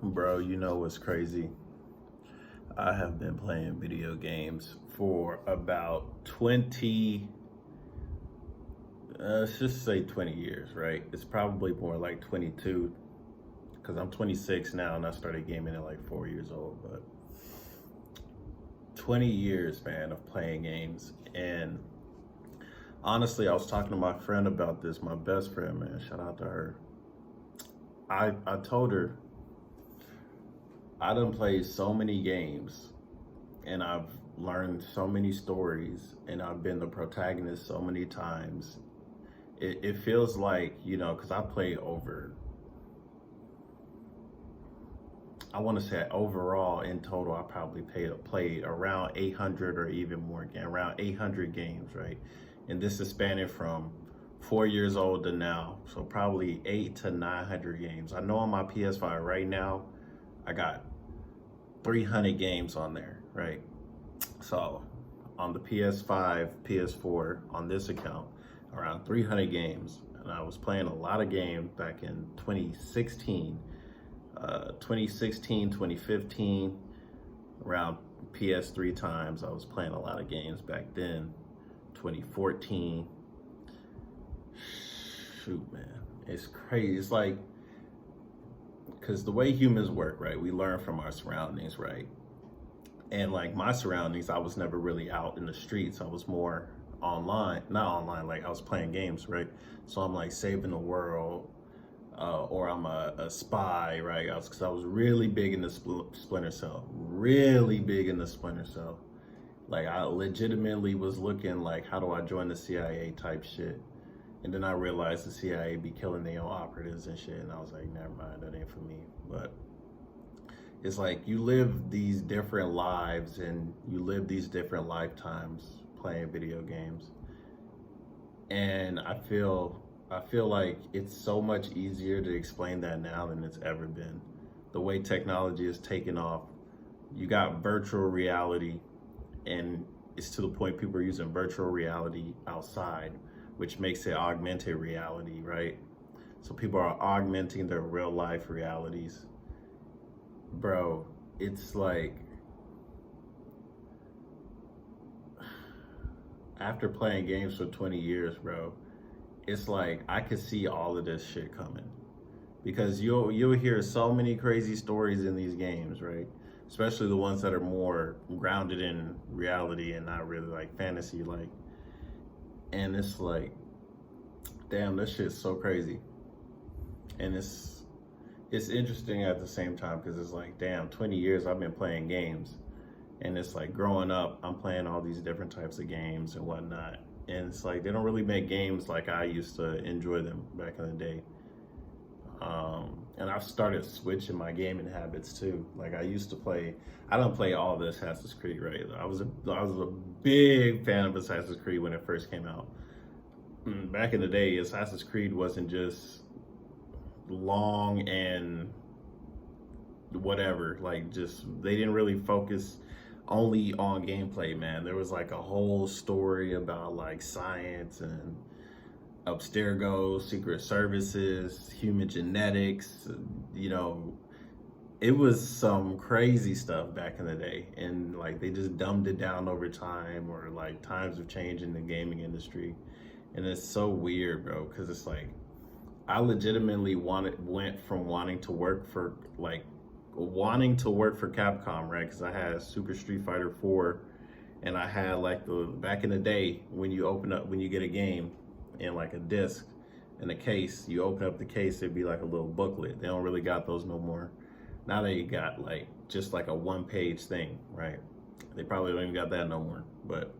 Bro, you know what's crazy? I have been playing video games for about 20, let's just say 20 years, right? It's probably more like 22 because I'm 26 now and I started gaming at like 4 years old. But 20 years, man, of playing games. And honestly, I was talking to my friend about this, my best friend, man. Shout out to her. I told her I done played so many games and I've learned so many stories and I've been the protagonist so many times. It feels like, because I play over, I want to say overall in total, I probably played around 800 or even more, around 800 games, right? And this is spanning from 4 years old to now. So probably 800 to 900 games. I know on my PS5 right now, I got 300 games on there, right? So on the PS5, PS4, on this account, around 300 games. And I was playing a lot of games back in 2016, 2015, around PS3 times. I was playing a lot of games back then. 2014. Shoot, man, it's crazy. It's like, because the way humans work, right? We learn from our surroundings, right? And like my surroundings, I was never really out in the streets. I was more online, not online, like I was playing games, right? So I'm like saving the world, or I'm a spy, right? Because I was really big in the Splinter Cell, really big in the Splinter Cell. Like I legitimately was looking like, how do I join the CIA type shit? And then I realized the CIA be killing their own operatives and shit. And I was like, never mind, that ain't for me. But it's like you live these different lives and you live these different lifetimes playing video games. And I feel like it's so much easier to explain that now than it's ever been. The way technology is taking off, you got virtual reality, and it's to the point people are using virtual reality outside, which makes it augmented reality, right? So people are augmenting their real life realities. Bro, it's like, after playing games for 20 years, bro, it's like I could see all of this shit coming. Because you'll hear so many crazy stories in these games, right? Especially the ones that are more grounded in reality and not really like fantasy like. And it's like, damn, this shit's so crazy. And it's interesting at the same time because it's like, damn, 20 years I've been playing games. And it's like growing up, I'm playing all these different types of games and whatnot. And it's like they don't really make games like I used to enjoy them back in the day. And I've started switching my gaming habits too. Like I don't play all the Assassin's Creed, right? I was a big fan of Assassin's Creed when it first came out. Back in the day, Assassin's Creed wasn't just long and whatever, like just they didn't really focus only on gameplay, man. There was like a whole story about like science and Abstergo, secret services, human genetics, you know, it was some crazy stuff back in the day. And like they just dumbed it down over time, or like times have changed in the gaming industry. And it's so weird, bro, because it's like I legitimately went from wanting to work for Capcom, right? Because I had Super Street Fighter 4, and I had like the back in the day when you get a game in like a disc in a case, you open up the case, it'd be like a little booklet. They don't really got those no more. Now they got like just like a one-page thing, right? They probably don't even got that no more. But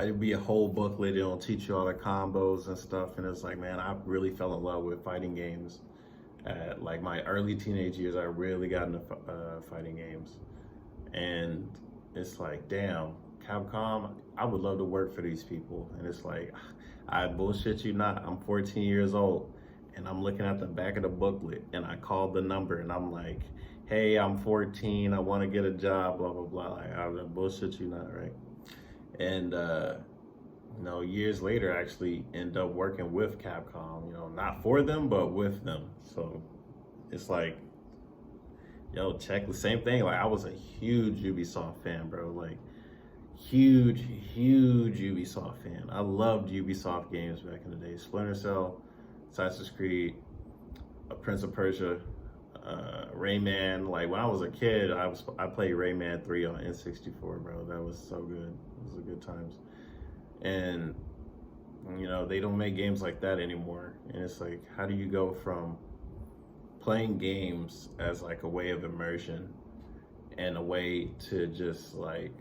it'd be a whole booklet. It'll teach you all the combos and stuff. And it's like, man, I really fell in love with fighting games at like my early teenage years. I really got into fighting games, and it's like, damn, Capcom, I would love to work for these people. And it's like, I bullshit you not, I'm 14 years old and I'm looking at the back of the booklet and I called the number and I'm like, hey, I'm 14, I want to get a job, blah blah blah. Like, I bullshit you not, right? And years later, I actually end up working with Capcom, not for them but with them. So it's like Yo, check the same thing. Like I was a huge Ubisoft fan, bro. Like huge, huge Ubisoft fan. I loved Ubisoft games back in the day. Splinter Cell, Assassin's Creed, Prince of Persia, Rayman. Like when I was a kid, I played Rayman 3 on N64, bro. That was so good. It was a good times. And you know, they don't make games like that anymore. And it's like, how do you go from playing games as like a way of immersion and a way to just like,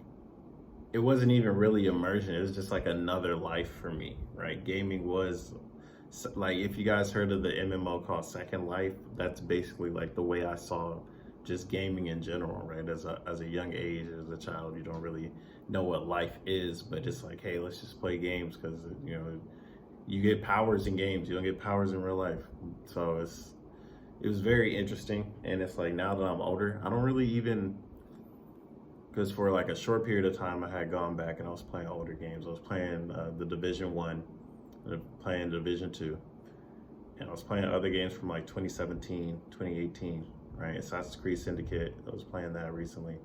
it wasn't even really immersion, it was just like another life for me, right? Gaming was like, if you guys heard of the MMO called Second Life, that's basically like the way I saw just gaming in general, right? As a young age, as a child, you don't really know what life is, but it's like, hey, let's just play games, because you know, you get powers in games, you don't get powers in real life. So it was very interesting. And it's like, now that I'm older, I don't really even, because for like a short period of time I had gone back and I was playing older games. I was playing the Division 1, playing Division 2, and I was playing other games from like 2017, 2018, right? Assassin's Creed Syndicate, I was playing that recently.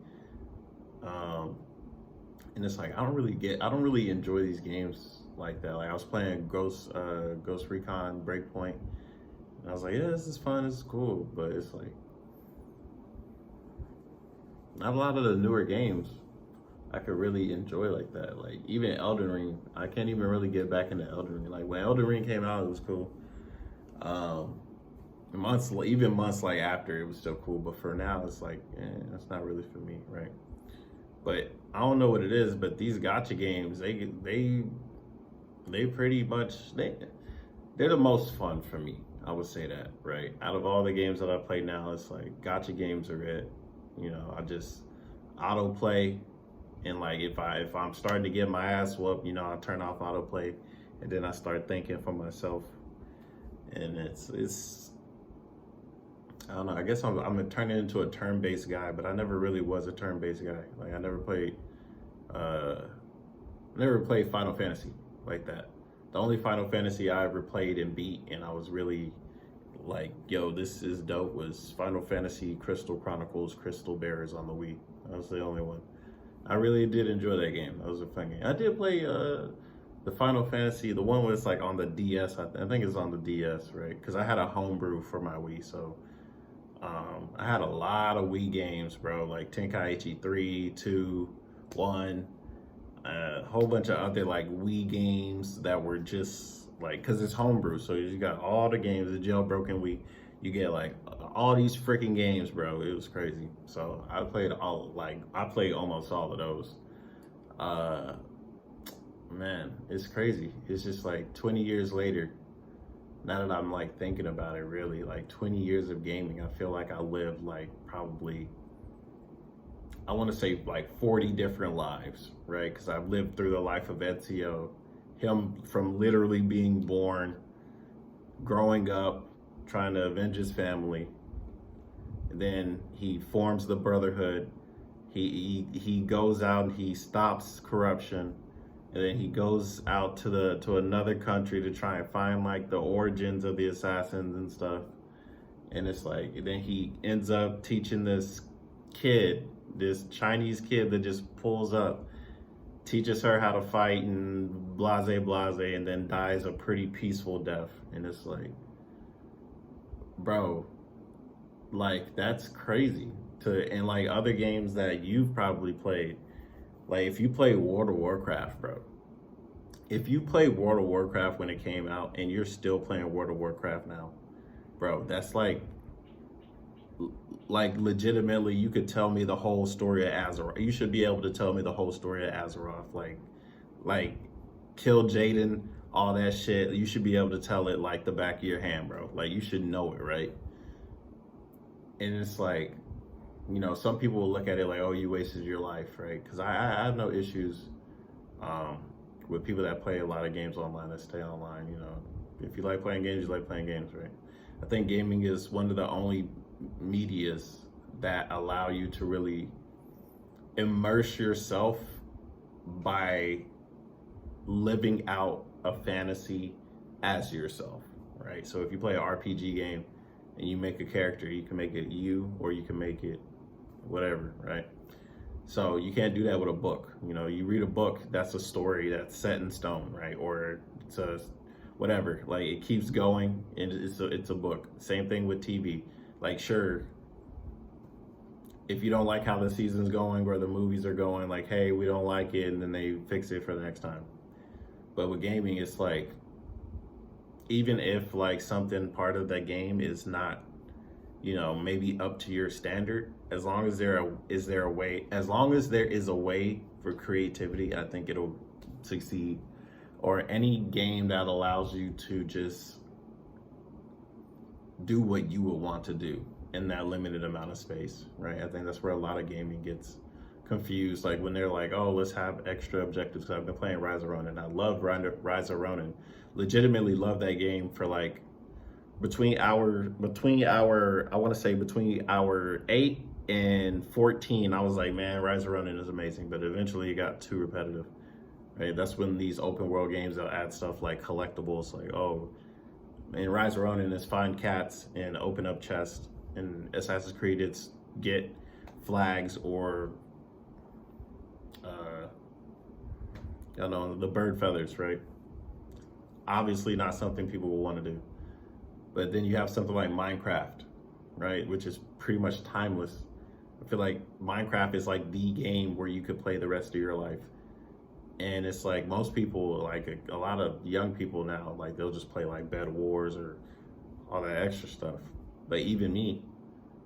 And it's like, I don't really enjoy these games like that. Like I was playing Ghost Recon Breakpoint, and I was like, yeah, this is fun, this is cool, but it's like, not a lot of the newer games I could really enjoy like that. Like even Elden Ring, I can't even really get back into Elden Ring. Like when Elden Ring came out, it was cool. Months like after, it was still cool. But for now, it's like, that's not really for me, right? But I don't know what it is. But these gacha games, they pretty much they're the most fun for me. I would say that, right? Out of all the games that I play now, it's like gacha games are it. You know, I just autoplay, and like if I'm starting to get my ass whooped, you know, I turn off autoplay, and then I start thinking for myself. And it's I don't know. I guess I'm turning into a turn-based guy, but I never really was a turn-based guy. Like I never played Final Fantasy like that. The only Final Fantasy I ever played and beat, and I was really like, yo, this is dope, was Final Fantasy Crystal Chronicles Crystal Bearers on the Wii. That was the only one. I really did enjoy that game. That was a fun game. I did play the Final Fantasy, the one where it's like on the DS. I think it's on the DS, right? Because I had a homebrew for my Wii, so I had a lot of Wii games, bro. Like Tenkaichi 3, 2, 1, a whole bunch of other like Wii games that were just like, because it's homebrew, so you got all the games, the jailbroken Wii. You get like all these freaking games, bro. It was crazy. So I played almost all of those. Man, it's crazy. It's just like 20 years later, now that I'm like thinking about it, really, like 20 years of gaming, I feel like I lived like probably, I want to say like 40 different lives, right? Because I've lived through the life of Ezio, him from literally being born, growing up, trying to avenge his family. And then he forms the Brotherhood. He goes out and he stops corruption. And then he goes out to another country to try and find like the origins of the assassins and stuff. And it's like, and then he ends up teaching this kid, this Chinese kid that just pulls up, teaches her how to fight and blase, and then dies a pretty peaceful death. And it's like, bro, like that's crazy. And like other games that you've probably played, like if you play World of Warcraft, bro, if you played World of Warcraft when it came out and you're still playing World of Warcraft now, bro, that's like legitimately, you could tell me the whole story of Azeroth. You should be able to tell me the whole story of Azeroth, like kill Jaden, all that shit. You should be able to tell it like the back of your hand, bro. Like you should know it, right? And it's like, you know, some people will look at it like, oh, you wasted your life, right? Because I have no issues with people that play a lot of games online, that stay online. You know, if you like playing games, you like playing games, right? I think gaming is one of the only medias that allow you to really immerse yourself by living out a fantasy as yourself, right? So if you play an RPG game, and you make a character. You can make it you, or you can make it whatever, right? So you can't do that with a book. You know, you read a book, that's a story that's set in stone, right? Or it's a whatever. Like it keeps going, and it's a book. Same thing with TV. Like sure, if you don't like how the season's going or the movies are going, like hey, we don't like it, and then they fix it for the next time. But with gaming, it's like even if like something part of that game is not, you know, maybe up to your standard, as long as is there a way, as long as there is a way for creativity, I think it'll succeed. Or any game that allows you to just do what you would want to do in that limited amount of space, right? I think that's where a lot of gaming gets confused. Like when they're like, oh, let's have extra objectives. I've been playing Rise of Ronin. I love Rise of Ronin. Legitimately love that game for like between hour I want to say between hour 8 and 14. I was like, man, Rise of Ronin is amazing, but eventually it got too repetitive, right? That's when these open world games will add stuff like collectibles, like oh, in Rise of Ronin is find cats and open up chests. In Assassin's Creed it's get flags or you know, the bird feathers, right? Obviously not something people will want to do. But then you have something like Minecraft, right? Which is pretty much timeless. I feel like Minecraft is like the game where you could play the rest of your life. And it's like most people, like a lot of young people now, like they'll just play like Bed Wars or all that extra stuff. But even me,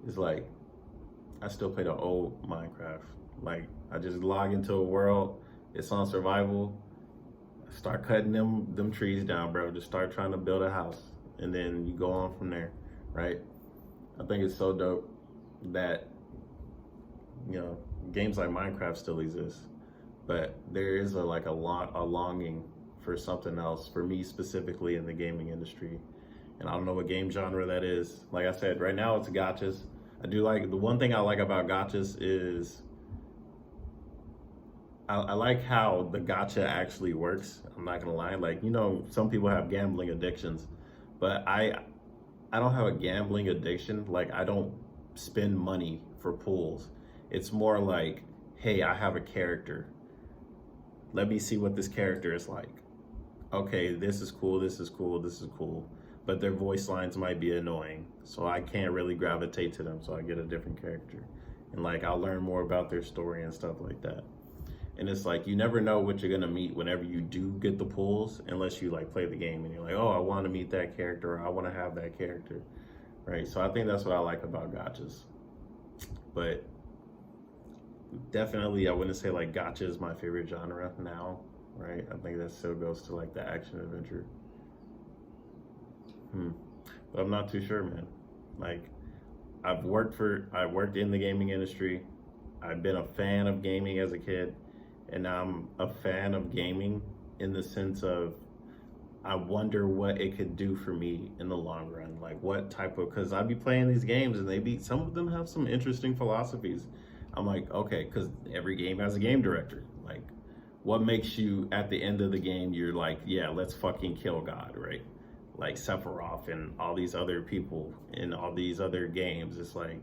it's like, I still play the old Minecraft. Like I just log into a world, it's on survival, start cutting them trees down, bro. Just start trying to build a house. And then you go on from there, right? I think it's so dope that, you know, games like Minecraft still exist, but there is a longing for something else for me specifically in the gaming industry. And I don't know what game genre that is. Like I said, right now it's gotchas. I do like, the one thing I like about gotchas is I like how the gotcha actually works. I'm not gonna lie. Like, you know, some people have gambling addictions, but I don't have a gambling addiction. Like I don't spend money for pools. It's more like, hey, I have a character. Let me see what this character is like. Okay, this is cool, this is cool, this is cool. But their voice lines might be annoying, so I can't really gravitate to them, so I get a different character. And like I'll learn more about their story and stuff like that. And it's like you never know what you're gonna meet whenever you do get the pulls, unless you like play the game and you're like, oh, I want to meet that character, or I want to have that character, right? So I think that's what I like about gotchas. But definitely, I wouldn't say like gotcha is my favorite genre now, right? I think that still goes to like the action adventure. But I'm not too sure, man. Like I worked in the gaming industry. I've been a fan of gaming as a kid. And now I'm a fan of gaming in the sense of I wonder what it could do for me in the long run. Like what type of, because I'd be playing these games and some of them have some interesting philosophies. I'm like, okay, because every game has a game director. Like what makes you at the end of the game, you're like, yeah, let's fucking kill God, right? Like Sephiroth and all these other people in all these other games. It's like,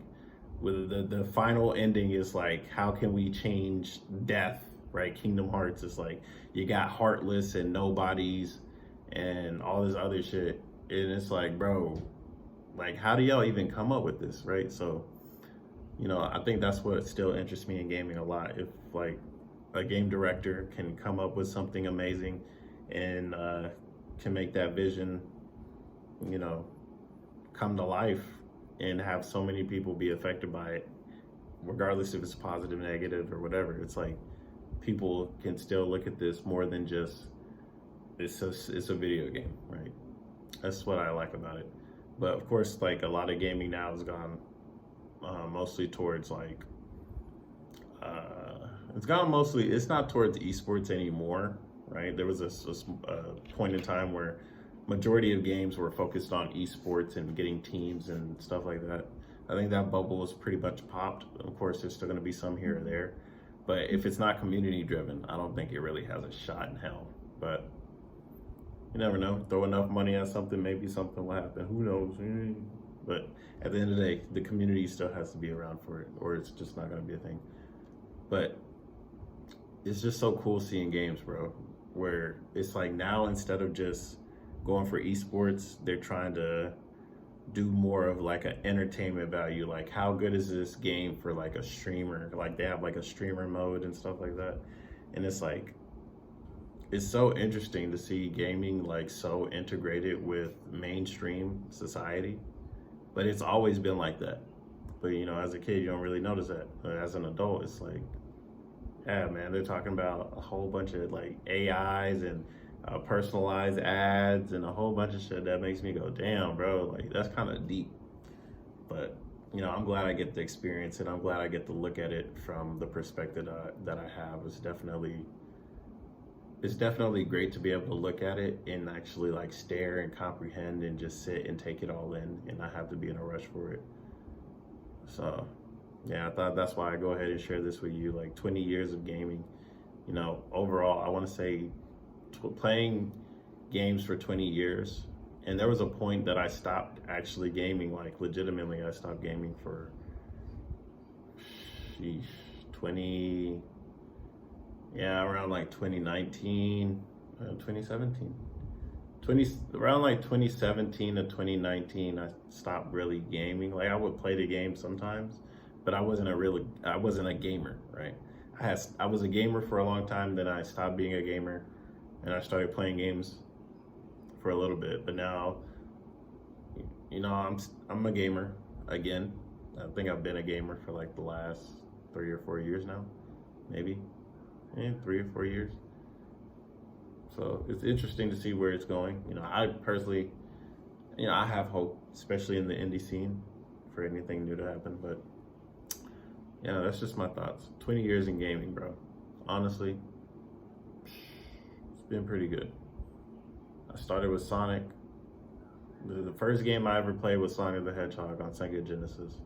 with the final ending is like, how can we change death, right? Kingdom Hearts is like, you got Heartless and Nobodies and all this other shit. And it's like, bro, like, how do y'all even come up with this, right? So, you know, I think that's what still interests me in gaming a lot. If like a game director can come up with something amazing and can make that vision, you know, come to life and have so many people be affected by it, regardless if it's positive, negative, or whatever. It's like people can still look at this more than just it's a video game, right? That's what I like about it. But of course, like a lot of gaming now has gone mostly towards like it's not towards esports anymore, right? There was a point in time where majority of games were focused on esports and getting teams and stuff like that. I think that bubble was pretty much popped. Of course, there's still going to be some here or there, but if it's not community driven, I don't think it really has a shot in hell. But you never know. Throw enough money at something, maybe something will happen. Who knows? But at the end of the day, the community still has to be around for it, or it's just not going to be a thing. But it's just so cool seeing games, bro, where it's like now instead of just going for esports, they're trying to do more of like an entertainment value. Like, how good is this game for like a streamer? Like, they have like a streamer mode and stuff like that. And it's like, it's so interesting to see gaming like so integrated with mainstream society. But it's always been like that. But you know, as a kid, you don't really notice that. But as an adult, it's like, yeah, man, they're talking about a whole bunch of like AIs and personalized ads and a whole bunch of shit that makes me go, damn, bro, like that's kind of deep. But you know, I'm glad I get to experience it. I'm glad I get to look at it from the perspective that I have. It's definitely great to be able to look at it and actually like stare and comprehend and just sit and take it all in and not have to be in a rush for it. So yeah, I thought that's why I go ahead and share this with you. Like 20 years of gaming, you know, overall, I want to say playing games for 20 years. And there was a point that I stopped actually gaming, like legitimately, I stopped gaming for around like 2019, 2017. Around like 2017 to 2019, I stopped really gaming. Like I would play the game sometimes, but I wasn't a gamer, right? I was a gamer for a long time, then I stopped being a gamer and I started playing games for a little bit, but now, you know, I'm a gamer again. I think I've been a gamer for like the last 3 or 4 years now, maybe, 3 or 4 years. So it's interesting to see where it's going. You know, I personally, you know, I have hope, especially in the indie scene, for anything new to happen. But yeah, that's just my thoughts. 20 years in gaming, bro. Honestly, it's been pretty good. I started with Sonic. The first game I ever played was Sonic the Hedgehog on Sega Genesis.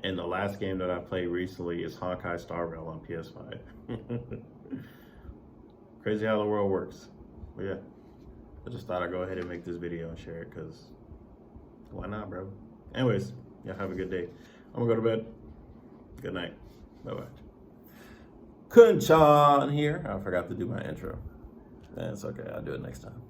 And the last game that I played recently is Honkai Star Rail on PS5. Crazy how the world works. But yeah, I just thought I'd go ahead and make this video and share it because why not, bro? Anyways, y'all have a good day. I'm gonna go to bed. Good night. Bye-bye. Khunshawn here. I forgot to do my intro. That's okay. I'll do it next time.